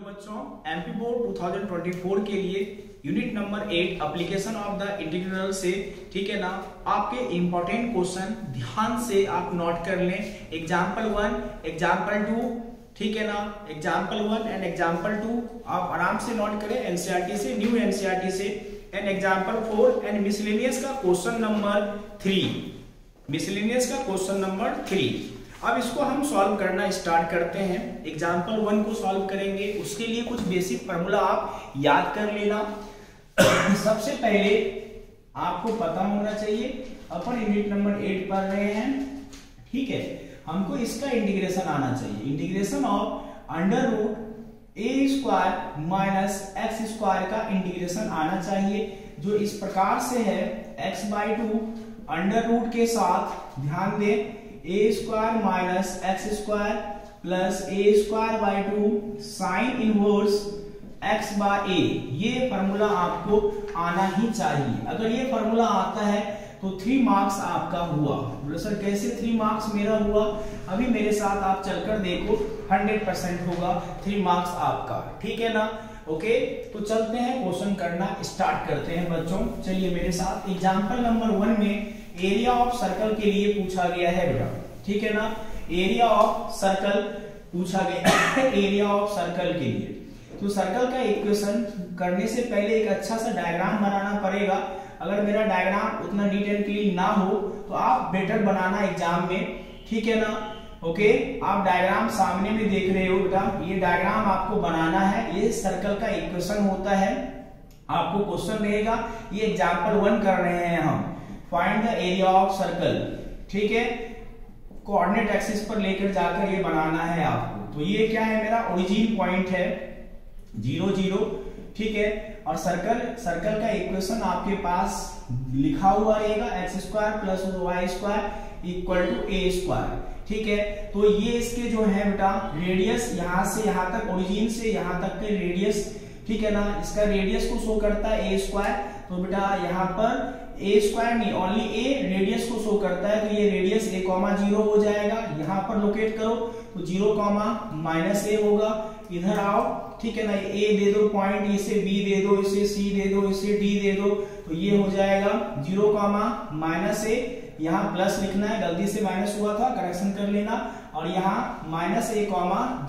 बच्चों, MP board 2024 के लिए unit number 8 application of the integral से, ठीक है ना, आपके इंपॉर्टेंट क्वेश्चन ध्यान से आप नोट कर लें। एग्जाम्पल 1, एग्जाम्पल 2, ठीक है ना, एग्जाम्पल 1 एंड एग्जाम्पल 2 आप आराम से नोट करें एनसीईआरटी से, न्यू एनसीईआरटी से। एंड एग्जाम्पल 4 एंड मिसलेनियस का क्वेश्चन नंबर 3, मिसलेनियस का क्वेश्चन नंबर 3। अब इसको हम सॉल्व करना स्टार्ट करते हैं। एग्जाम्पल 1 को सॉल्व करेंगे, उसके लिए कुछ बेसिक फार्मूला आप याद कर लेना। सबसे पहले आपको पता होना चाहिए, अपन यूनिट नंबर 8 पढ़ रहे हैं, ठीक है, हमको इसका इंटीग्रेशन आना चाहिए। Integration of under root a square minus x square का इंटीग्रेशन आना चाहिए, जो इस प्रकार से है x/2 अंडर रूट के साथ, ध्यान दें, a square minus x square plus a square by 2 sine inverse x by a. ये फॉर्मूला आपको आना ही चाहिए। अगर ये फॉर्मूला आता है तो 3 मार्क्स आपका हुआ। बोले सर कैसे 3 मार्क्स मेरा हुआ? अभी मेरे साथ आप चलकर देखो, 100% होगा 3 मार्क्स आपका, ठीक है ना। ओके, तो चलते हैं, क्वेश्चन करना स्टार्ट करते हैं बच्चों। चलिए मेरे साथ, एग्जाम्पल नंबर 1 में एरिया ऑफ सर्कल के लिए पूछा गया है बेटा, ठीक है ना, एरिया ऑफ सर्कल पूछा गया है, एरिया ऑफ सर्कल के लिए। तो सर्कल का इक्वेशन करने से पहले एक अच्छा सा डायग्राम बनाना पड़ेगा। अगर मेरा डायग्राम उतना नीट एंड क्लीन ना हो तो आप बेटर बनाना एग्जाम में, ठीक है ना। ओके, आप डायग्राम सामने में देख रहे हो बेटा, ये डायग्राम आपको बनाना है, ये सर्कल का इक्वेशन होता है। आपको क्वेश्चन रहेगा, ये एग्जाम्पल 1 कर रहे हैं हम, find the area of circle, ठीक है, कोऑर्डिनेट एक्सिस पर लेकर जाकर ये बनाना है आपको। तो ये क्या है, मेरा ओरिजिन पॉइंट है 0 0, ठीक है, और सर्कल का इक्वेशन आपके पास लिखा हुआ रहेगा x square plus y square equal to a square, ठीक है। तो ये इसके जो है बेटा रेडियस, यहां से यहां तक, ओरिजिन से यहां तक के रेडियस, ठीक है ना, इसका रेडियस को शो करता है ए स्क्वायर। तो बेटा यहाँ पर ए स्क्वायर नहीं, ओनली ए रेडियस को शो करता है, तो ये रेडियस a, 0 हो जाएगा। यहाँ पर लोकेट करो तो 0, -a होगा। इधर आओ, ठीक है ना, ए दे दो पॉइंट, इसे बी दे दो, इसे सी दे दो, इसे डी दे दो, तो ये हो जाएगा 0, -a। यहाँ प्लस लिखना है, गलती से माइनस हुआ था, करेक्शन कर लेना, और यहाँ -a,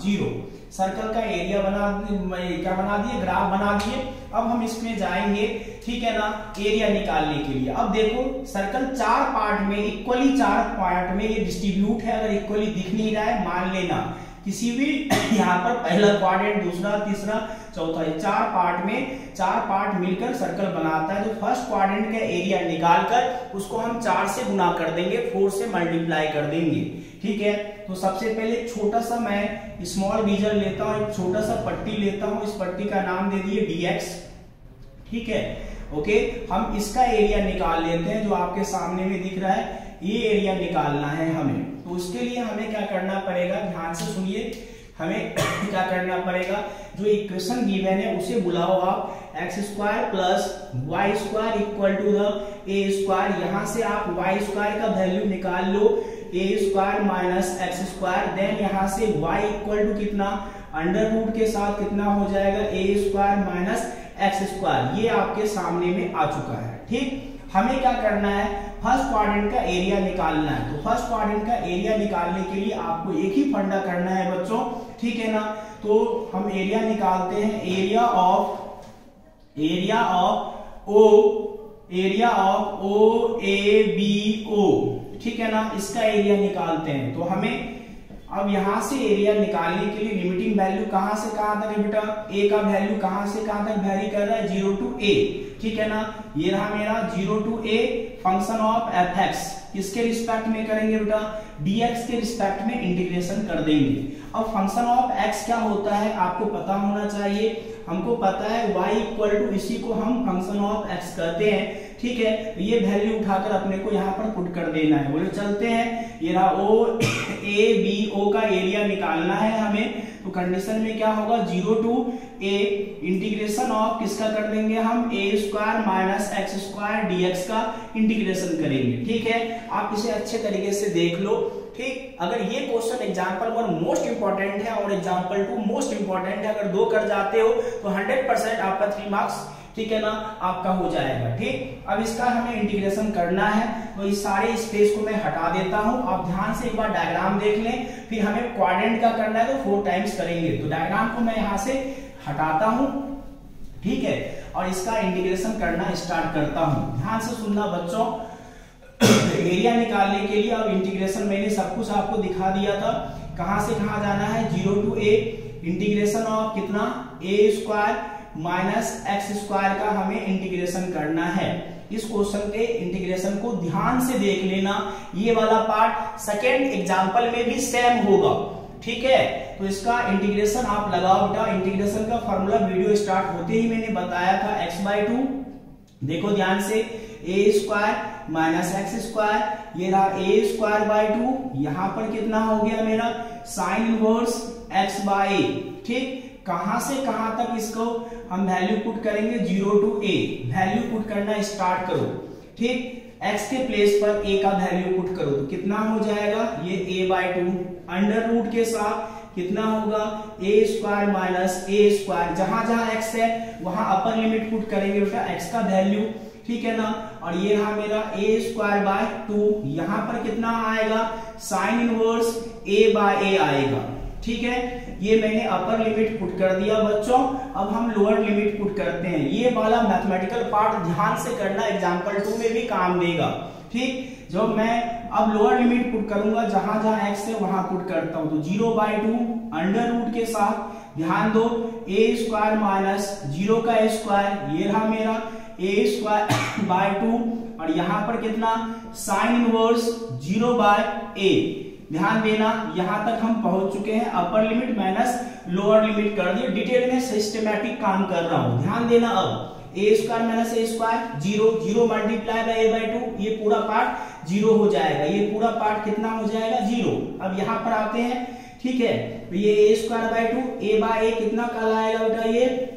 0। सर्कल का एरिया क्या बना दिए, ग्राफ बना दिए। अब हम इसमें जाएंगे, ठीक है ना, एरिया निकालने के लिए। अब देखो, सर्कल 4 पार्ट में, इक्वली 4 पार्ट में ये डिस्ट्रीब्यूट है। अगर इक्वली दिख नहीं रहा है, मान लेना किसी भी यहाँ पर पहला क्वाड्रेंट, दूसरा, तीसरा, चौथा, 4 पार्ट में 4 पार्ट मिलकर सर्कल बनाता है। तो फर्स्ट क्वाड्रेंट का एरिया निकालकर उसको हम 4 से गुना कर देंगे, 4 से मल्टीप्लाई कर देंगे, ठीक है। तो सबसे पहले छोटा सा मैं स्मॉल रीजन लेता हूं, एक छोटा सा पट्टी लेता हूं, इस पट्टी का नाम दे दिए dx, ठीक है। ओके, हम इसका एरिया निकाल लेते हैं, जो आपके सामने में दिख रहा है, ये एरिया निकालना है हमें। तो उसके लिए हमें क्या करना पड़ेगा, ध्यान से सुनिए, हमें क्या करना पड़ेगा, जो इक्वेशन गिवन है उसे बुलाओ आप, x square plus y square equal to the a square. यहां से आप वाई स्क्वायर का वैल्यू निकाल लो, a square minus x square. Then यहां से y इक्वल टू कितना, अंडर रूट के साथ कितना हो जाएगा, a square minus x square. ये आपके सामने में आ चुका है, ठीक। हमें क्या करना है, फर्स्ट क्वाड्रेंट का एरिया निकालना है। तो फर्स्ट क्वाड्रेंट का एरिया निकालने के लिए आपको एक ही फंडा करना है बच्चों, ठीक है ना। तो हम एरिया निकालते हैं, area of O A B O, ठीक है ना, इसका एरिया निकालते हैं। तो हमें अब यहां से एरिया निकालने के लिए लिमिटिंग वैल्यू कहां से कहां तक है बेटा, ए का वैल्यू कहां से कहां तक वेरी कर रहा है, 0 to a, ठीक है ना। ये रहा मेरा 0 to a, function of fx किसके रिस्पेक्ट में करेंगे बेटा, dx के रिस्पेक्ट में इंटीग्रेशन कर देंगे। अब फंक्शन ऑफ x क्या होता है आपको पता होना चाहिए। हमको पता है y इक्वल टू, इसी को हम फंक्शन ऑफ x कहते हैं, ठीक है। तो ये वैल्यू उठाकर अपने को यहाँ पर पुट कर देना है। बोले चलते हैं, ये रहा ओ ए बी ओ का एरिया निकालना है हमें। तो कंडीशन में क्या होगा, 0 to a, इंटीग्रेशन ऑफ किसका कर देंगे हम, a square minus x square dx का इंटीग्रेशन करेंगे, ठीक है। आप इसे अच्छे तरीके से देख लो, ठीक। अगर ये क्वेश्चन एग्जाम्पल 1 मोस्ट इंपॉर्टेंट है और एग्जाम्पल 2 मोस्ट इंपॉर्टेंट है, अगर 2 कर जाते हो तो 100% आपका 3 मार्क्स, ठीक है ना, आपका हो जाएगा। ठीक, अब इसका हमें इंटीग्रेशन करना है, तो इस सारे स्पेस को मैं हटा देता हूं। आप ध्यान से एक बार डायग्राम देख लें, फिर हमें क्वाड्रेंट का करना है तो 4 टाइम्स करेंगे। तो डायग्राम को मैं यहां से हटाता हूं, ठीक है, और इसका इंटीग्रेशन करना स्टार्ट करता हूं। ध्यान से सुनना बच्चों, एरिया निकालने के लिए अब इंटीग्रेशन मैंने सब कुछ आपको दिखा दिया था। कहां से कहां जाना है, 0 to a, इंटीग्रेशन ऑफ कितना, a square minus x square का हमें इंटीग्रेशन करना है। इस क्वेश्चन के इंटीग्रेशन को ध्यान से देख लेना, ये वाला पार्ट सेकेंड एग्जाम्पल में भी सेम होगा, ठीक है। तो इसका इंटीग्रेशन आप लगाओ बेटा। इंटीग्रेशन का फॉर्मूला वीडियो स्टार्ट होते ही मैंने बताया था, x/2, देखो ध्यान से, a square minus x square, ये रहा a स्क्वायर बाई 2, यहां पर कितना हो गया मेरा, sine inverse x by a, ठीक। कहां से कहां तक इसको हम वैल्यू पुट करेंगे, 0 to a, वैल्यू पुट करना स्टार्ट करो, ठीक। x के प्लेस पर a का वैल्यू पुट करो, तो कितना हो जाएगा, ये a बाई 2, अंडर रूट के साथ कितना होगा, a square minus a square, जहां जहां x है वहां अपर लिमिट पुट करेंगे बेटा x का वैल्यू, ठीक है ना। और ये रहा मेरा a स्क्वायर बाय 2, यहां पर कितना आएगा, sine inverse a by a आएगा, ठीक है। ये मैंने अपर लिमिट पुट कर दिया बच्चों। अब हम लोअर लिमिट पुट करते हैं। ये वाला मैथमेटिकल पार्ट ध्यान से करना, एग्जाम्पल 2 में भी काम देगा, ठीक। जब मैं अब लोअर लिमिट पुट करूंगा, जहां जहां x है वहां पुट करता हूं, तो 0/2 अंडर रूट के साथ, ध्यान दो, a स्क्वायर माइनस 0 का स्क्वायर, ये रहा मेरा a स्क्वायर बाय 2, और यहां पर कितना, साइन इनवर्स 0/a। ध्यान देना, यहां तक हम पहुंच चुके हैं, upper limit minus lower limit कर दिए। डिटेल में सिस्टमैटिक काम कर रहा हूं, ध्यान देना। अब a square minus a square 0, 0 multiply by a/2, ये पूरा पार्ट 0 हो जाएगा, ये पूरा पार्ट कितना हो जाएगा, 0। अब यहां पर आते हैं, ठीक है, तो ये a square by 2, a by a कितना कहलाएगा बेटा, ये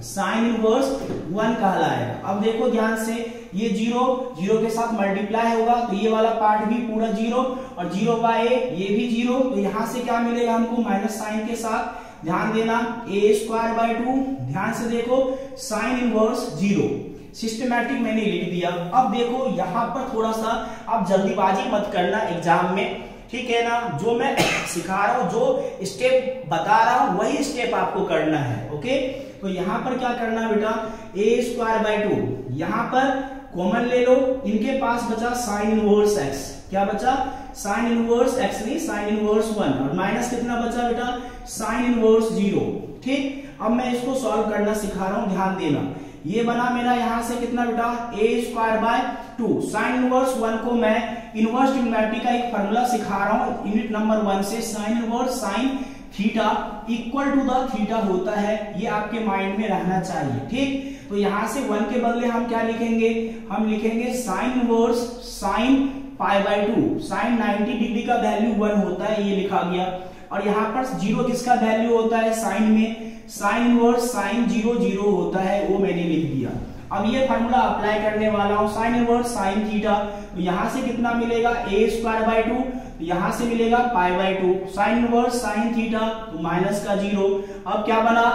साइन इनवर्स 1 कहलाएगा। अब देखो ध्यान से, ये 0 के साथ मल्टीप्लाई होगा, तो ये वाला पार्ट भी पूरा 0, और 0/a ये भी 0, तो यहां से क्या मिलेगा हमको, माइनस साइन के साथ। ध्यान देना, a स्क्वायर बाय 2, ध्यान से देखो, साइन इनवर्स 0। सिस्टमैटिक मैंने लिख दिया। अब देखो यहां पर थोड़ा सा आप जल्दीबाजी मत करना एग्जाम में, ठीक है ना। जो मैं सिखा रहा हूं, जो स्टेप बता रहा हूं, वही स्टेप आपको करना है, ओके। तो यहां पर क्या करना बेटा, a स्क्वायर बाय 2, यहां पर कॉमन ले लो, इनके पास बचा साइन इनवर्स x, क्या बचा, साइन इनवर्स x नहीं, साइन इनवर्स 1, और माइनस कितना बचा बेटा, साइन इनवर्स 0, ठीक। अब मैं इसको सॉल्व करना सिखा रहा हूं, ध्यान देना। ये बना मेरा यहां से कितना बेटा, a square by 2, sine inverse 1 को मैं इनवर्स ट्रिग्नोमेट्री का एक फॉर्मूला सिखा रहा हूं, यूनिट नंबर 1 से, sine inverse sine theta equal to the theta होता है, ये आपके माइंड में रहना चाहिए, ठीक। तो यहां से 1 के बदले हम क्या लिखेंगे, हम लिखेंगे sine inverse sine π/2, sine 90 degree का वैल्यू 1 होता है, ये लिखा गया। और यहाँ पर 0 किसका वैल्यू होता है, साइन में, साइन इनवर्स साइन 0 0 होता है, वो मैंने लिख दिया। अब ये फार्मूला अप्लाई करने वाला हूं, साइन इनवर्स साइन थीटा, तो यहां से कितना मिलेगा, a स्क्वायर बाय 2, तो यहां से मिलेगा π/2, साइन इनवर्स साइन थीटा, तो माइनस का 0। अब क्या बना,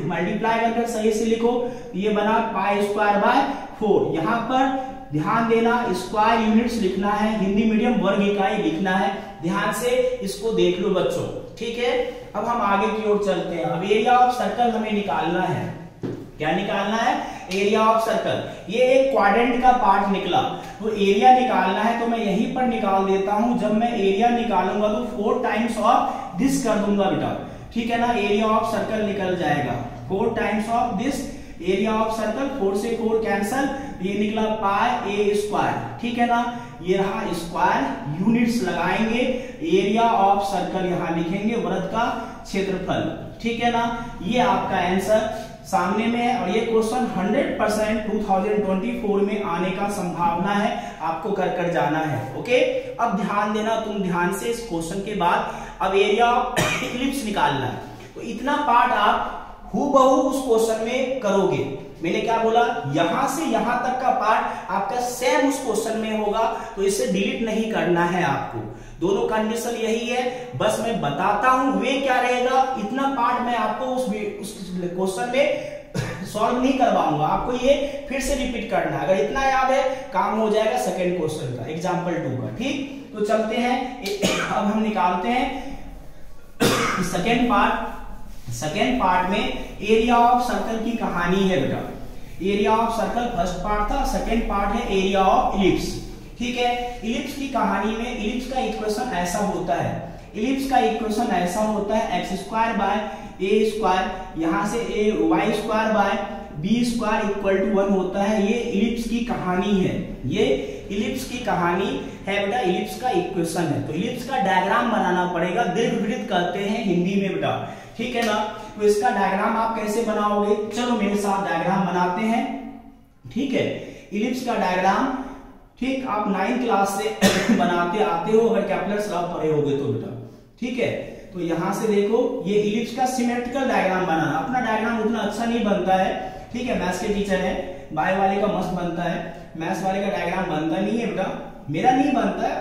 मल्टीप्लाई करके सही से लिखो, ये बना पाई स्क्वायर बाय 4। यहां पर ध्यान देना, स्क्वायर यूनिट्स लिखना है, हिंदी मीडियम वर्ग इकाई लिखना है, ध्यान से इसको देख लो बच्चों, ठीक है। अब हम आगे की ओर चलते हैं। अब एरिया ऑफ सर्कल हमें निकालना है, क्या निकालना है, एरिया ऑफ सर्कल। ये एक क्वाड्रेंट का पार्ट निकला, तो एरिया निकालना है, तो मैं यहीं पर निकाल देता हूं। जब मैं एरिया निकालूंगा तो 4 टाइम्स ऑफ दिस कर दूंगा बेटा, ठीक है ना। एरिया ऑफ सर्कल निकल जाएगा 4 times of this, area of circle 4 से 4 कैंसल, ये निकला पाई a स्क्वायर, ठीक है ना। ये रहा स्क्वायर, यूनिट्स लगाएंगे, एरिया ऑफ सर्कल यहां लिखेंगे, वृत्त का क्षेत्रफल, ठीक है ना। ये आपका आंसर सामने में है, और ये क्वेश्चन 100% 2024 में आने का संभावना है, आपको कर जाना है, ओके। अब ध्यान देना, तुम ध्यान से इस क्वेश्चन के बाद अब एरिया ऑफ इलिप्स निकालना है। तो इतना पार्ट आप हूबहू उस क्वेश्चन में करोगे। मैंने क्या बोला, यहां से यहां तक का पार्ट आपका सेम उस क्वेश्चन में होगा, तो इसे डिलीट नहीं करना है आपको। दोनों कंडीशन यही है, बस मैं बताता हूं वे क्या रहेगा। इतना पार्ट मैं आपको उस क्वेश्चन में सॉल्व नहीं करवाऊंगा, आपको ये फिर से रिपीट करना है। अगर इतना याद है काम हो जाएगा सेकंड क्वेश्चन का, एग्जांपल 2 का। ठीक, तो चलते हैं अब हम निकालते हैं सेकंड पार्ट। सेकेंड पार्ट में एरिया ऑफ सर्कल की कहानी है बेटा। Area of circle first part था, सेकेंड पार्ट है एरिया ऑफ इलिप्स। ठीक है, इलिप्स की कहानी में इलिप्स का इक्वेशन ऐसा होता है, इलिप्स का इक्वेशन ऐसा होता है x square by a square, यहां से a y square by b square equal to 1 होता है। ये इलिप्स की कहानी है, ये इलिप्स की कहानी है बेटा, इलिप्स का इक्वेशन है। तो इलिप्स का डायग्राम बनाना पड़ेगा, दीर्घवृत्त कहते हैं हिंदी में बेटा। ठीक है ना, तो इसका डायग्राम आप कैसे बनाओगे, चलो मेरे साथ डायग्राम बनाते हैं। ठीक है, इलिप्स का डायग्राम ठीक आप 9th क्लास से बनाते आते हो, अगर कैपिटल्स लॉ पढ़े होगे तो बेटा। ठीक है, तो यहां से देखो ये इलिप्स का सिमेट्रिकल डायग्राम बनाना। अपना डायग्राम उतना अच्छा नहीं बनता है, ठीक है, मैथ्स के टीचर है, बायो वाले का मस्त बनता है, मैथ्स वाले का डायग्राम बनता नहीं है बेटा, मेरा नहीं बनता है,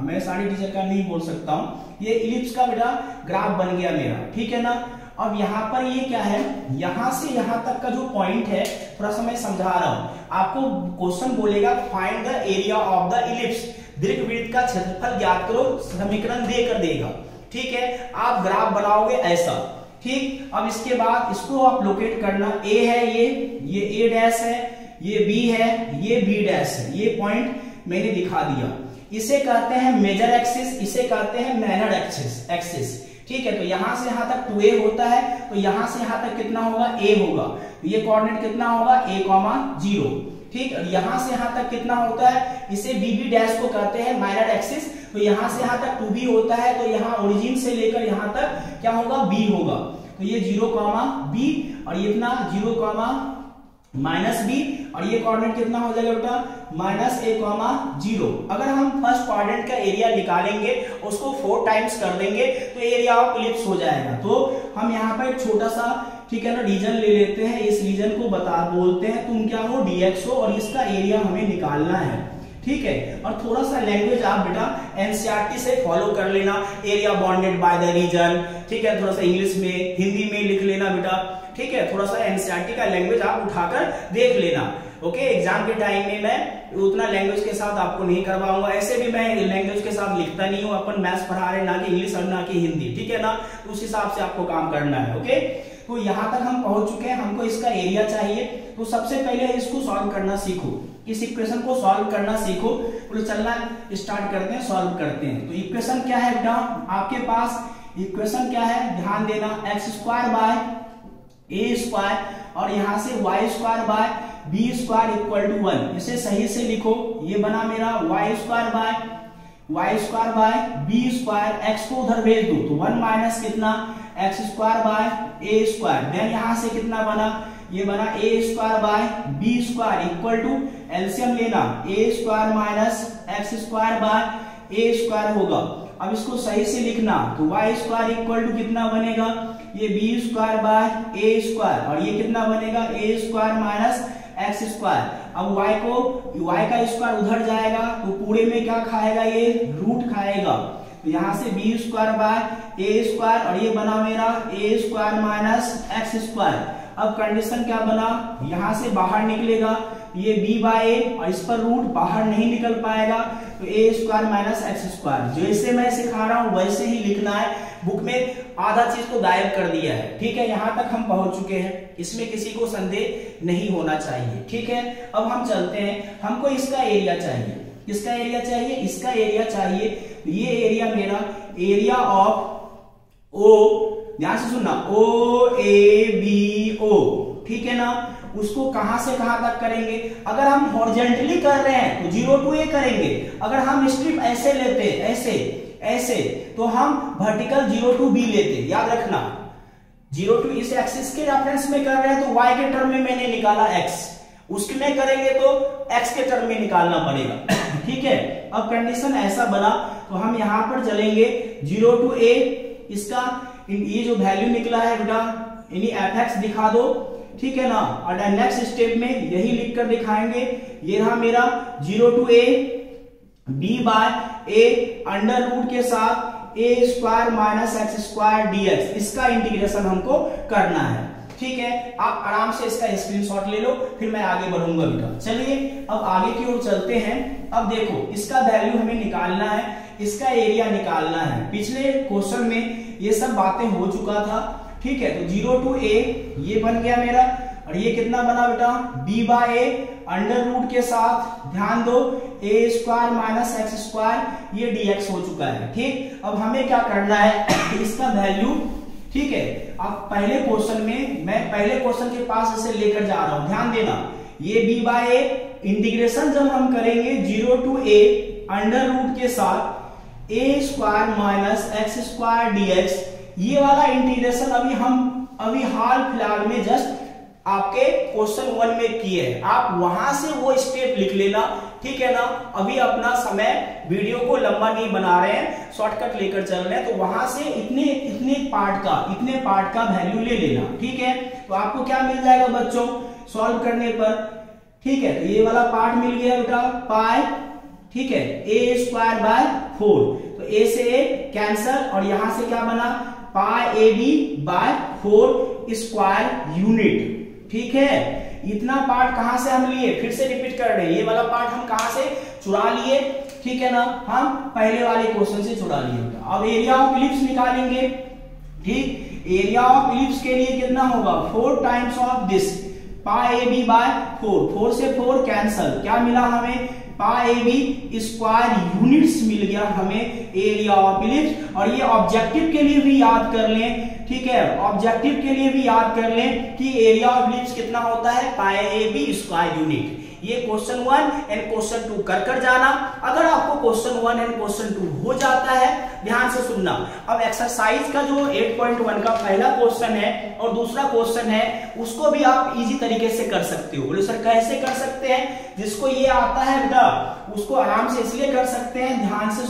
मैं सारी टीचर का नहीं बोल सकता हूँ। ये इलिप्स का बेटा ग्राफ बन गया मेरा, ठीक है ना। अब यहाँ पर ये क्या है, यहां से यहां तक का जो पॉइंट है, थोड़ा सा मैं समझा रहा हूं आपको। क्वेश्चन बोलेगा find the area of the ellipse, दीर्घवृत्त का क्षेत्रफल ज्ञात करो, समीकरण देकर देगा। ठीक है, आप ग्राफ बनाओगे ऐसा। ठीक, अब इसके बाद इसको आप लोकेट करना, ए है ये ए डैश है, ये बी है, ये बी डैश है, ये पॉइंट मैंने दिखा दिया। इसे कहते हैं मेजर एक्सिस, इसे कहते हैं माइनर एक्सिस। ठीक है, तो यहां से यहां तक 2a होता है, तो यहां से यहां तक कितना होगा, a होगा। तो ये कोऑर्डिनेट कितना होगा, a, 0। ठीक, यहां से यहां तक कितना होता है, इसे bb डैश को कहते हैं माइनर एक्सिस। तो यहां से यहां तक 2b होता है, तो यहां ओरिजिन से लेकर यहां तक क्या होगा, b होगा। तो ये 0, b और ये इतना 0, -b, और ये कोऑर्डिनेट कितना हो जाएगा बेटा, -a, 0। अगर हम फर्स्ट क्वाड्रेंट का एरिया निकालेंगे, उसको 4 टाइम्स कर देंगे, तो एरिया ऑफ इलिप्स हो जाएगा। तो हम यहाँ पर एक छोटा सा, ठीक है ना, रीजन ले लेते हैं। इस रीजन को बोलते हैं तुम क्या हो, dx हो, और इसका एरिया हमें निकालना है। ठीक है, और थोड़ा सा लैंग्वेज आप बेटा एनसीईआरटी से फॉलो कर लेना, area bounded by the region. ठीक है, थोड़ा सा इंग्लिश में, हिंदी में लिख लेना बेटा। ठीक है, थोड़ा सा एनसीईआरटी का लैंग्वेज आप उठाकर देख लेना। ओके, एग्जाम के टाइम में मैं उतना लैंग्वेज के साथ आपको नहीं करवाऊंगा, ऐसे भी मैं लैंग्वेज के साथ लिखता नहीं हूँ। अपन मैथ्स पढ़ा रहे, ना कि इंग्लिश और ना कि हिंदी। ठीक है ना, तो उस हिसाब से आपको काम करना है। ओके, तो यहां तक हम पहुंच चुके हैं, हमको इसका एरिया चाहिए। तो सबसे पहले इसको सॉल्व करना सीखो, इस इक्वेशन को सॉल्व करना सीखो। तो चलना स्टार्ट करते हैं, सॉल्व करते हैं। तो इक्वेशन क्या है बेटा, आपके पास इक्वेशन क्या है, ध्यान देना, x square by a square, और यहां से y square by b square equal to 1। इसे सही से लिखो, ये बना मेरा y square by b square, x को उधर भेज दो, तो 1 माइनस कितना, x square by a square. Then यहां से कितना बना, ये बना a square by b square equal to, LCM लेना, a square minus x square by a square होगा। अब इसको सही से लिखना, तो वाई स्क्वायर इक्वल टू कितना बनेगा, ये b square by a square, और ये कितना बनेगा, a square minus x square. अब y का स्क्वायर उधर जाएगा, तो पूरे में क्या खाएगा, ये रूट खाएगा। तो यहां से b square by a square, और ये बना मेरा a square minus x square. अब कंडीशन क्या बना, यहां से बाहर निकलेगा ये b बाय ए, और इस पर रूट बाहर नहीं निकल पाएगा, तो ए स्क्वायर माइनस एक्स स्क्वायर। जैसे मैं सिखा रहा हूं वैसे ही लिखना है, बुक में आधा चीज को गायब कर दिया है। ठीक है, यहां तक हम पहुंच चुके हैं, इसमें किसी को संदेह नहीं होना चाहिए। ठीक है, अब हम चलते हैं, हमको इसका एरिया चाहिए, इसका एरिया चाहिए, इसका एरिया चाहिए। ये एरिया मेरा एरिया ऑफ ओ, ध्यान से सुनना, ओ ए बी ओ। ठीक है ना, उसको कहां से कहां तक करेंगे, अगर हम हॉरिजॉन्टली कर रहे हैं तो 0 to a करेंगे, अगर हम स्ट्रिप ऐसे लेते, ऐसे तो हम वर्टिकल 0 to b लेते। याद रखना, 0 to इस एक्सिस के रेफरेंस में कर रहे हैं तो y के टर्म में मैंने निकाला x, उसमें करेंगे तो x के टर्म में निकालना पड़ेगा। ठीक है, अब कंडीशन ऐसा बना, तो हम यहां पर चलेंगे 0 to a, इसका ये जो वैल्यू निकला है बेटा यानी fx दिखा दो, ठीक है ना। और नेक्स्ट स्टेप में यही लिखकर दिखाएंगे, ये रहा मेरा 0 to a b by a under root के साथ a square minus x square dx, इसका इंटीग्रेशन हमको करना है, ठीक है। आप आराम से इसका स्क्रीनशॉट ले लो, फिर मैं आगे बढ़ूंगा बेटा। चलिए अब आगे की ओर चलते हैं। अब देखो इसका वैल्यू हमें निकालना है, इसका एरिया निकालना है। पिछले क्वेश्चन में ये सब बातें हो चुका था, ठीक है। तो 0 to a ये बन गया मेरा, और ये कितना बना बेटा b by a under root के साथ ध्यान दो a square minus x square, ये dx हो चुका है, ठीक। अब हमें क्या करना है इसका वैल्यू, ठीक है। अब पहले क्वेश्चन में मैं पहले क्वेश्चन के पास इसे लेकर जा रहा हूं, ध्यान देना। ये b बाय a इंटीग्रेशन जब हम करेंगे 0 to a अंडर रूट के साथ a square minus x square dx, ये वाला इंटीग्रेशन अभी हाल फिलहाल में जस्ट आपके क्वेश्चन 1 में किए हैं। आप वहां से वो स्टेप लिख लेना, ठीक है ना। अभी अपना समय वीडियो को लंबा नहीं बना रहे हैं, शॉर्टकट लेकर चल रहे हैं, तो वहां से इतने पार्ट का वैल्यू ले लेना, ठीक है। तो आपको क्या मिल जाएगा बच्चों सॉल्व करने पर, ठीक है। तो ये वाला पार्ट मिल गया बेटा पाई, ठीक है, a स्क्वायर बाय 4, तो a से a कैंसल, और यहां से क्या बना पाई ab बाय 4 स्क्वायर यूनिट, ठीक है। इतना पार्ट कहां से हम लिए, फिर से रिपीट कर रहे हैं, ये वाला पार्ट हम कहां से चुरा लिए, ठीक है ना, हम पहले वाले क्वेश्चन से चुरा लिए। अब एरिया ऑफ इलिप्स निकालेंगे, ठीक। एरिया ऑफ इलिप्स के लिए कितना होगा 4 times of this pi ab by 4 से 4 कैंसल, क्या मिला हमें पाई ab स्क्वायर यूनिट्स मिल गया हमें एरिया ऑफ इलिप्स। और ये ऑब्जेक्टिव के लिए भी याद कर लें, ठीक है, ऑब्जेक्टिव के लिए भी याद कर लें कि एरिया ऑफ इलिप्स कितना होता है पाई ab स्क्वायर यूनिट। ये क्वेश्चन 1 एंड क्वेश्चन 2 कर जाना। अगर आपको क्वेश्चन 1 एंड क्वेश्चन 2 हो जाता है, ध्यान से सुनना। अब एक्सरसाइज का जो 8.1 का पहला क्वेश्चन है और दूसरा क्वेश्चन है, उसको भी आप इजी तरीके से कर सकते हो। बोले सर कैसे कर सकते हैं, जिसको ये आता है बेटा उसको आराम से इसलिए कर सकते हैं, ध्यान से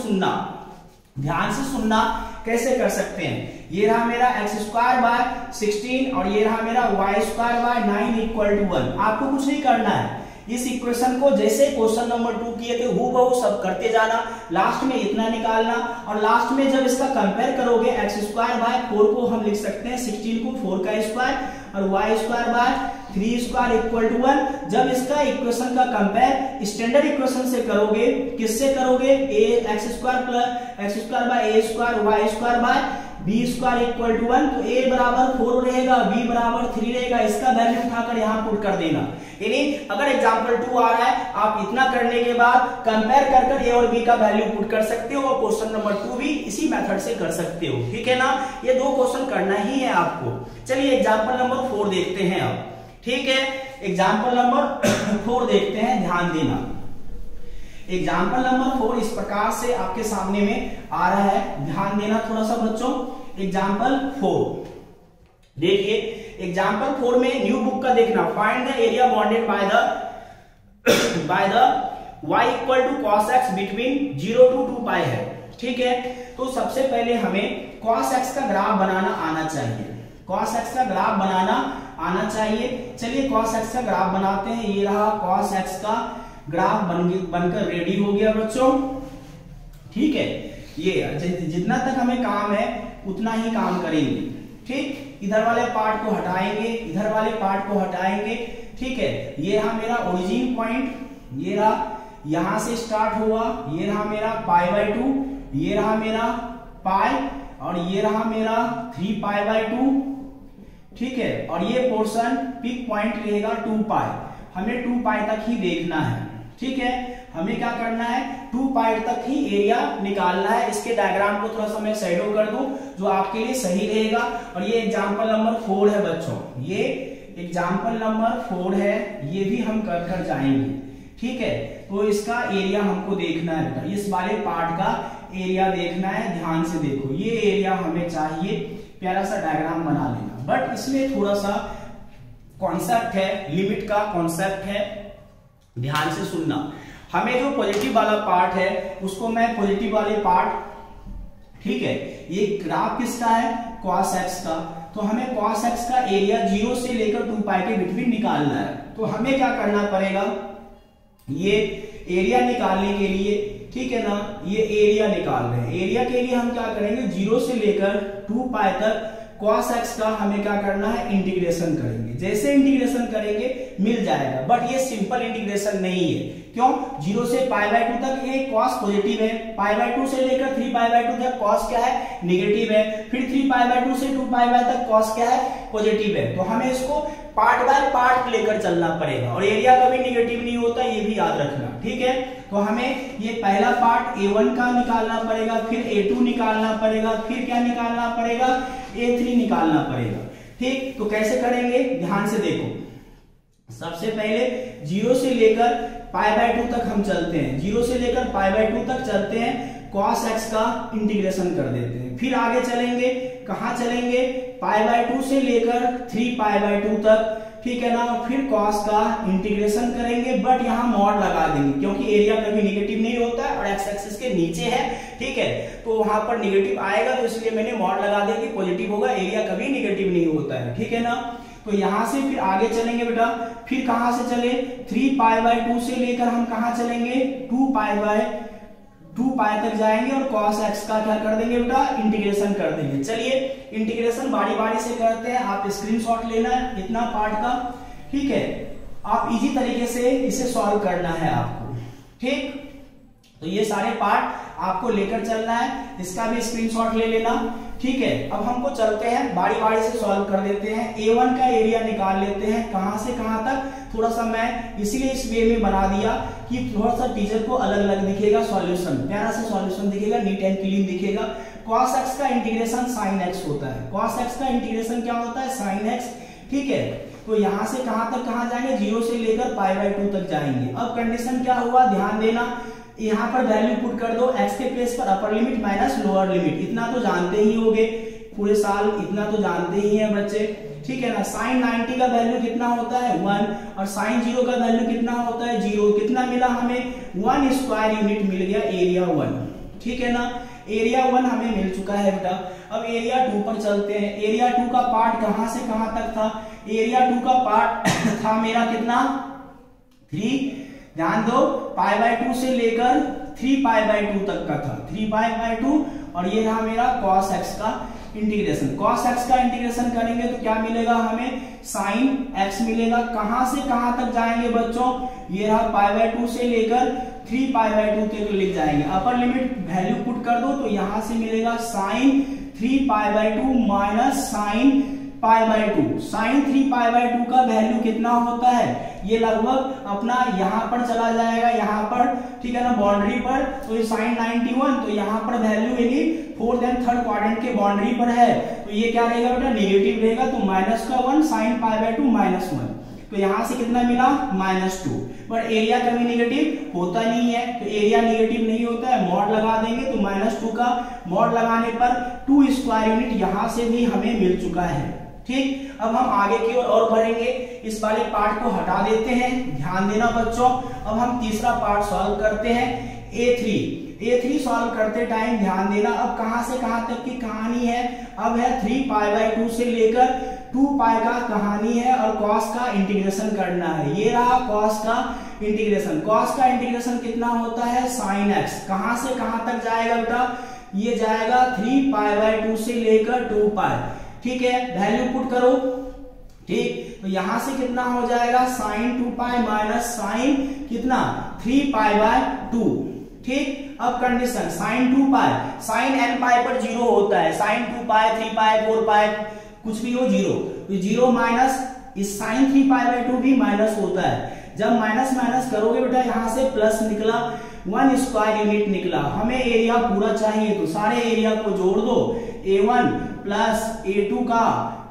सुनना कैसे कर सकते हैं। ये रहा मेरा एक्स स्क्वायर बाय 16 और ये रहा मेरा y square by 9 equal to 1। आपको कुछ नहीं करना है, इस इक्वेशन को जैसे क्वेश्चन नंबर 2 किए थे हूबहू सब करते जाना, लास्ट में इतना निकालना, और लास्ट में जब इसका कंपेयर करोगे एक्स स्क्वायर बाय 4 को हम लिख सकते हैं 16 को 4 का स्क्वायर और y square by 3 square equal to 1। जब इसका इक्वेशन का कंपेयर स्टैंडर्ड इक्वेशन से करोगे, किससे करोगे x square plus x square by a square y square by b square equal to 1, तो a बराबर 4 रहेगा, b बराबर 3 रहेगा। इसका वैल्यू उठाकर यहाँ पुट कर देना। यानी अगर एग्जांपल 2 आ रहा है, आप इतना करने के बाद कंपेयर कर a और b का वैल्यू पुट कर सकते हो, और क्वेश्चन नंबर 2 भी इसी मेथड से कर सकते हो, ठीक है ना। ये 2 क्वेश्चन करना ही है आपको। चलिए एग्जाम्पल नंबर 4 देखते हैं अब, ठीक है। एग्जाम्पल नंबर 4 देखते हैं, ध्यान देना। एग्जाम्पल नंबर 4 इस प्रकार से आपके सामने में आ रहा है, ध्यान देना थोड़ा सा बच्चों। एग्जाम्पल 4 देखिए, एग्जाम्पल 4 में न्यू बुक का देखना, find the area bounded by the y equal to cos x between 0 to 2 pi है, ठीक है। तो सबसे पहले हमें cos x का ग्राफ बनाना आना चाहिए, cos x का ग्राफ बनाना आना चाहिए। चलिए cos x का ग्राफ बनाते हैं। ये रहा cos x का ग्राफ बनकर रेडी हो गया बच्चों, ठीक है। ये जितना तक हमें काम है उतना ही काम करेंगे, ठीक। इधर वाले पार्ट को हटाएंगे, इधर वाले पार्ट को हटाएंगे, ठीक है। ये रहा मेरा ओरिजिन पॉइंट, ये रहा यहां से स्टार्ट हुआ, ये रहा मेरा पाई बाय 2, ये रहा मेरा पाई, और ये रहा मेरा 3 पाई बाय 2, ठीक है। और ये पोर्शन पिक पॉइंट रहेगा 2 पाई, हमें 2 पाई तक ही देखना है, ठीक है। हमें क्या करना है 2 पाई तक ही एरिया निकालना है। इसके डायग्राम को थोड़ा सा मैं शैडो कर दूं जो आपके लिए सही रहेगा। और ये एग्जांपल नंबर 4 है बच्चों, ये एग्जांपल नंबर 4 है, ये भी हम कर जाएंगे, ठीक है। तो इसका एरिया हमको देखना है बेटा, इस वाले पार्ट का एरिया देखना है, ध्यान से देखो। ये एरिया हमें चाहिए, प्यारा सा डायग्राम बना लेना, बट इसमें थोड़ा सा कॉन्सेप्ट है, लिमिट का कॉन्सेप्ट है, ध्यान से सुनना। हमें जो पॉजिटिव वाला पार्ट है उसको मैं पॉजिटिव वाले पार्ट, ठीक है। ये ग्राफ किसका है cos x का, तो हमें cos x का एरिया 0 से लेकर 2 पाई के बिटवीन निकालना है। तो हमें क्या करना पड़ेगा, ये एरिया निकालने के लिए, ठीक है ना, ये एरिया निकाल रहे हैं। एरिया के लिए हम क्या करेंगे, 0 से लेकर 2 पाई तक cos x का हमें क्या करना है, इंटीग्रेशन करेंगे। जैसे इंटीग्रेशन करेंगे मिल जाएगा, बट ये सिंपल इंटीग्रेशन नहीं है। क्यों, 0 से π/2 तक ये cos पॉजिटिव है, π/2 से लेकर 3π/2 तक cos क्या है, नेगेटिव है, फिर 3π/2 से 2π तक cos क्या है, पॉजिटिव है। तो हमें इसको पार्ट बाय पार्ट लेकर चलना पड़ेगा, और एरिया कभी नेगेटिव नहीं होता, ये भी याद रखना, ठीक है। तो हमें ये पहला पार्ट A1 का निकालना पड़ेगा, फिर A2 निकालना पड़ेगा, फिर क्या निकालना पड़ेगा, A3 निकालना पड़ेगा, ठीक। तो कैसे करेंगे, ध्यान से देखो। सबसे पहले 0 से लेकर π/2 तक हम चलते हैं, 0 से लेकर π/2 तक चलते हैं, cos x का इंटीग्रेशन कर देते हैं। फिर आगे चलेंगे, कहां चलेंगे, π/2 से लेकर 3π/2 तक, ठीक है ना, फिर cos का इंटीग्रेशन करेंगे, बट यहां मॉड लगा देंगे क्योंकि एरिया कभी नेगेटिव नहीं होता है और x एक्सिस के नीचे है, ठीक है। तो वहां पर नेगेटिव आएगा, तो इसलिए मैंने मॉड लगा दिया कि पॉजिटिव होगा, एरिया कभी नेगेटिव नहीं होता है, ठीक है ना। तो यहां से फिर आगे चलेंगे बेटा, फिर कहां से चले, 3π/2 से लेकर हम कहां चलेंगे, 2 पाई तक जाएंगे और cos x का क्या कर देंगे बेटा, इंटीग्रेशन कर देंगे। चलिए इंटीग्रेशन बारी बारी से करते हैं, आप स्क्रीनशॉट लेना है इतना पार्ट का, ठीक है। आप इजी तरीके से इसे सॉल्व करना है आपको, ठीक। तो ये सारे पार्ट आपको लेकर चलना है, इसका भी स्क्रीनशॉट ले लेना, ठीक है। अब हमको चलते हैं बारी बारी से सॉल्व कर देते हैं। A1 का एरिया निकाल लेते हैं, कहां से कहां तक, थोड़ा सा मैं इसीलिए इस वे में बना दिया कि थोड़ा सा टीचर को अलग अलग दिखेगा सॉल्यूशन, प्यारा सा सॉल्यूशन दिखेगा, नीट एंड क्लीन दिखेगा। cos x का इंटीग्रेशन sin x होता है, cos x का इंटीग्रेशन क्या होता है, sin x, ठीक है। तो यहां से कहां तक कहां जाएंगे, 0 से लेकर π/2 तक जाएंगे। अब कंडीशन क्या हुआ, ध्यान देना, यहाँ पर वैल्यू पुट कर दो, x के प्लेस पर upper limit minus lower limit, इतना तो जानते ही होगे, पूरे साल इतना तो जानते ही हैं बच्चे, ठीक है ना। sin 90 का वैल्यू कितना होता है, 1, और sin 0 का वैल्यू कितना होता है, 0। कितना मिला हमें, 1 स्क्वायर यूनिट मिल गया, एरिया 1, ठीक है ना। एरिया 1 हमें मिल चुका है बेटा। अब एरिया 2 पर चलते हैं। एरिया 2 का पार्ट कहां से कहां तक था, एरिया 2 का पार्ट था मेरा कितना, 3, ध्यान दो, π/2 से लेकर 3π/2 तक का था, 3π/2, और ये रहा मेरा cos x का इंटीग्रेशन। cos x का इंटीग्रेशन करेंगे तो क्या मिलेगा हमें, sin x मिलेगा। कहां से कहां तक जाएंगे बच्चों, ये रहा π/2 से लेकर 3π/2 तक लिख जाएंगे। अपर लिमिट वैल्यू पुट कर दो, तो यहां से मिलेगा sin 3π/2 माइनस sin π/2। sin 3π/2 का वैल्यू कितना होता है, ये लगभग अपना यहाँ पर चला जाएगा, यहाँ पर, ठीक है ना, बाउंड्री पर। तो ये sin 91, तो यहाँ पर वैल्यू यदि 4th एंड 3rd क्वाड्रेंट के बाउंड्री पर है, तो ये क्या रहेगा बेटा, नेगेटिव रहेगा। तो माइनस का 1, sin π/2 माइनस 1, तो यहां से कितना मिला, -2। बट एरिया कभी नेगेटिव होता नहीं है, तो एरिया नेगेटिव नहीं होता है, मॉड लगा देंगे, तो -2 का मॉड लगाने पर 2 स्क्वायर यूनिट यहां से भी हमें मिल चुका है, ठीक। अब हम आगे की ओर और बढ़ेंगे, इस वाले पार्ट को हटा देते हैं, ध्यान देना बच्चों। अब हम तीसरा पार्ट सॉल्व करते हैं, A3 सॉल्व करते टाइम ध्यान देना। अब कहां से कहां तक की कहानी है, अब है 3π/2 से लेकर 2π का कहानी है, और cos का इंटीग्रेशन करना है। ये रहा cos का इंटीग्रेशन। cos का इंटीग्रेशन कितना होता है, sin x। कहां से कहां तक जाएगा बेटा, ये जाएगा 3π/2 से लेकर 2π, ठीक है। वैल्यू पुट करो, ठीक। तो यहां से कितना हो जाएगा, sin 2π माइनस sin कितना, 3π/2, ठीक। अब कंडीशन sin 2π, sin nπ पर 0 होता है, sin 2π 3π 4π कुछ भी हो 0, तो 0 माइनस इस sin 3π/2 भी माइनस होता है। जब माइनस माइनस करोगे बेटा, यहां से प्लस निकला, 1 स्क्वायर यूनिट निकला। हमें एरिया पूरा चाहिए, तो सारे एरिया को जोड़ दो, A1 प्लस A2 का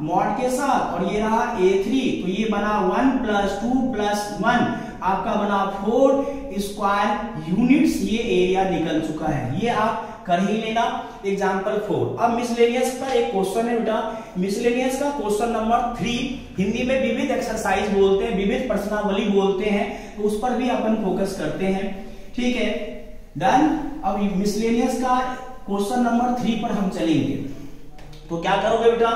मॉड के साथ, और ये रहा A3, तो ये बना 1 + 2 + 1 आपका बना 4 स्क्वायर यूनिट्स, ये एरिया निकल चुका है। ये आप कर ही लेना। एग्जाम्पल 4। अब मिसलेनियस का एक क्वेश्चन है बेटा, मिसलेनियस का क्वेश्चन नंबर 3, हिंदी में विविध एक्सरसाइज बोलते हैं, विविध प्रश्नावली बोलते हैं, तो उस पर भी अपन फोकस करते हैं, ठीक है। डन। अब मिसलेनियस का क्वेश्चन नंबर 3 पर हम चलेंगे। तो क्या करोगे बेटा,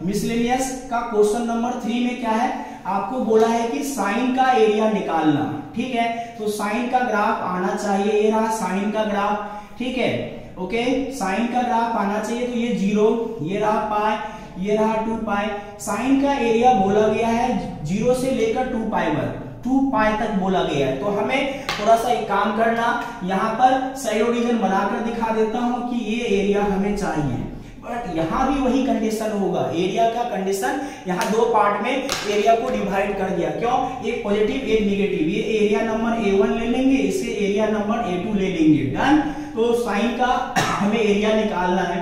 मिसलेनियस का क्वेश्चन नंबर 3 में क्या है, आपको बोला है कि साइन का एरिया निकालना। ठीक है, तो साइन का ग्राफ आना चाहिए, ये रहा साइन का ग्राफ। ठीक है, ओके, साइन का ग्राफ आना चाहिए, तो ये 0, ये रहा पाई, ये रहा 2 पाई। साइन का एरिया बोला गया है 0 से लेकर 2 पाई पर, 2 पाई तक बोला गया है। तो हमें थोड़ा सा एक काम करना, यहाँ पर साइड रीजन बनाकर दिखा देता हूं कि ये एरिया हमें चाहिए, बट यहां भी वही कंडीशन होगा। एरिया का कंडीशन यहाँ 2 पार्ट में एरिया को डिवाइड कर दिया, क्यों, एक पॉजिटिव एक निगेटिव। ये एरिया नंबर A1 ले लेंगे, इसे एरिया नंबर A2 ले लेंगे, डन। तो साइन का हमें एरिया निकालना है।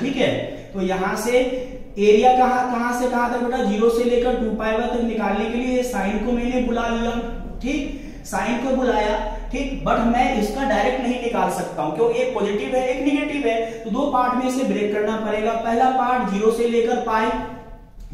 ठीक है, तो यहां से एरिया कहां से कहां तक बेटा, 0 से लेकर 2 पाई तक निकालने के लिए साइन को मैंने बुला लिया। ठीक, साइन को बुलाया, ठीक, बट मैं इसका डायरेक्ट नहीं निकाल सकता हूं, क्योंकि एक पॉजिटिव है एक निगेटिव है, तो 2 पार्ट में इसे ब्रेक करना पड़ेगा। पहला पार्ट 0 से लेकर पाई,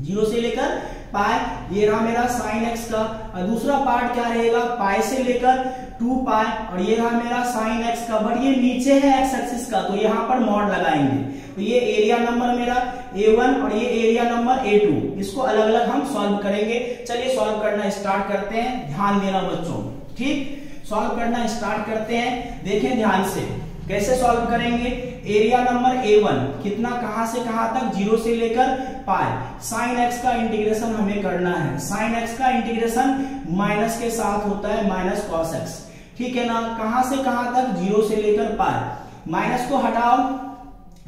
0 से लेकर पाई, ये रहा मेरा साइन एक्स का। और दूसरा पार्ट क्या रहेगा, पाई से लेकर 2 पाई, और ये रहा मेरा साइन एक्स का, बट ये नीचे है एक्स एक्सिस का, तो यहाँ पर मॉड लगाएंगे। तो ये एरिया नंबर मेरा A1 और ये एरिया नंबर A2, इसको अलग अलग हम सॉल्व करेंगे। चलिए सॉल्व करना स्टार्ट करते हैं, ध्यान देना बच्चों। ठीक, सॉल्व करना स्टार्ट करते हैं, देखें ध्यान से कैसे सॉल्व करेंगे। एरिया नंबर A1 कितना, कहां से कहां तक, 0 से लेकर पाई। साइन एक्स का इंटीग्रेशन हमें करना है, साइन एक्स का इंटीग्रेशन माइनस के साथ होता है, माइनस कॉस एक्स। ठीक है ना, कहां से कहां तक, 0 से लेकर पाई। माइनस को हटाओ,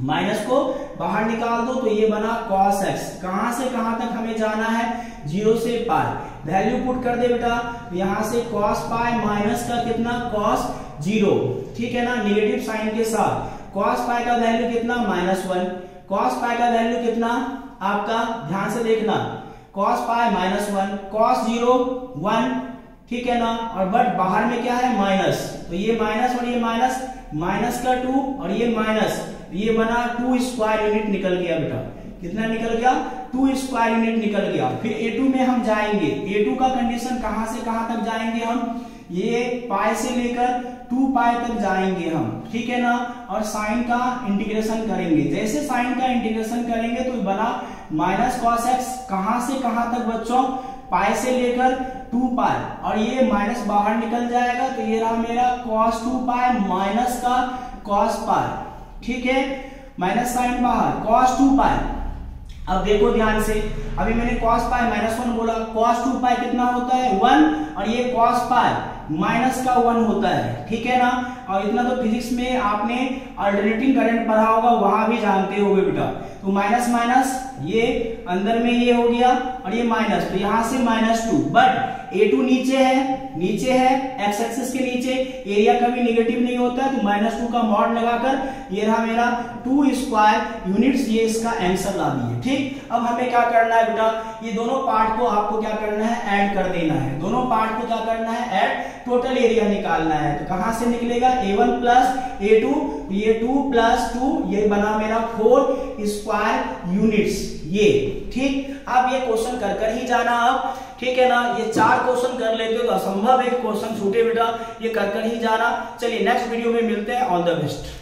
माइनस को बाहर निकाल दो, तो ये बना cos x। कहां से कहां तक हमें जाना है, 0 से पाई। वैल्यू पुट कर दे बेटा, यहां से cos पाई माइनस का कितना, cos 0। ठीक है ना, निगेटिव साइन के साथ। cos पाई का वैल्यू कितना, -1। cos पाई का वैल्यू कितना आपका, ध्यान से देखना, cos पाई -1, cos 0 1। ठीक है ना, और बट बाहर में क्या है, माइनस, तो ये माइनस और ये माइनस, माइनस का 2 और ये माइनस, ये बना 2 स्क्वायर यूनिट निकल गया बेटा। कितना निकल गया, 2 स्क्वायर यूनिट निकल गया। फिर A2 में हम जाएंगे, A2 का कंडीशन कहां से कहां तक जाएंगे हम, ये पाई से लेकर 2 पाई तक जाएंगे हम। ठीक है ना, और साइन का इंटीग्रेशन करेंगे। जैसे साइन का इंटीग्रेशन करेंगे तो बना माइनस कॉस एक्स, कहां से कहां तक बच्चों, पाई से लेकर 2 पाई, और ये माइनस बाहर निकल जाएगा, तो ये रहा मेरा cos 2 पाई माइनस का cos पाई। ठीक है, माइनस साइन बाहर, cos 2 पाई। अब देखो ध्यान से, अभी मैंने cos पाई -1 बोला, cos 2 पाई कितना होता है, 1, और ये cos पाई माइनस का 1 होता है। ठीक है ना, और इतना तो फिजिक्स में आपने अल्टरनेटिंग करंट पढ़ा होगा, वहां भी जानते होगे बेटा। तो माइनस माइनस, ये अंदर में ये हो गया, और ये माइनस, तो यहां से -2, बट A2 नीचे है एक्स एक्सिस के नीचे, एरिया कभी निगेटिव नहीं होता है, तो -2 का मॉड लगाकर ये रहा मेरा 2 स्क्वायर यूनिट्स, ये इसका आंसर ला दिए। ठीक, अब हमें क्या करना है बेटा, ये दोनों पार्ट को आपको क्या करना है, ऐड कर देना है। दोनों पार्ट को क्या करना है, ऐड, टोटल एरिया निकालना है। तो कहां से निकलेगा, A1 प्लस A2, ये 2 प्लस 2, ये बना मेरा 4 स्क्वायर यूनिट्स ये। ठीक, अब ये क्वेश्चन कर ही जाना अब। ठीक है ना, ये 4 क्वेश्चन कर लेते हो तो असंभव एक क्वेश्चन छूटे बेटा, ये कर ही जाना। चलिए नेक्स्ट वीडियो में मिलते हैं, ऑल द बेस्ट।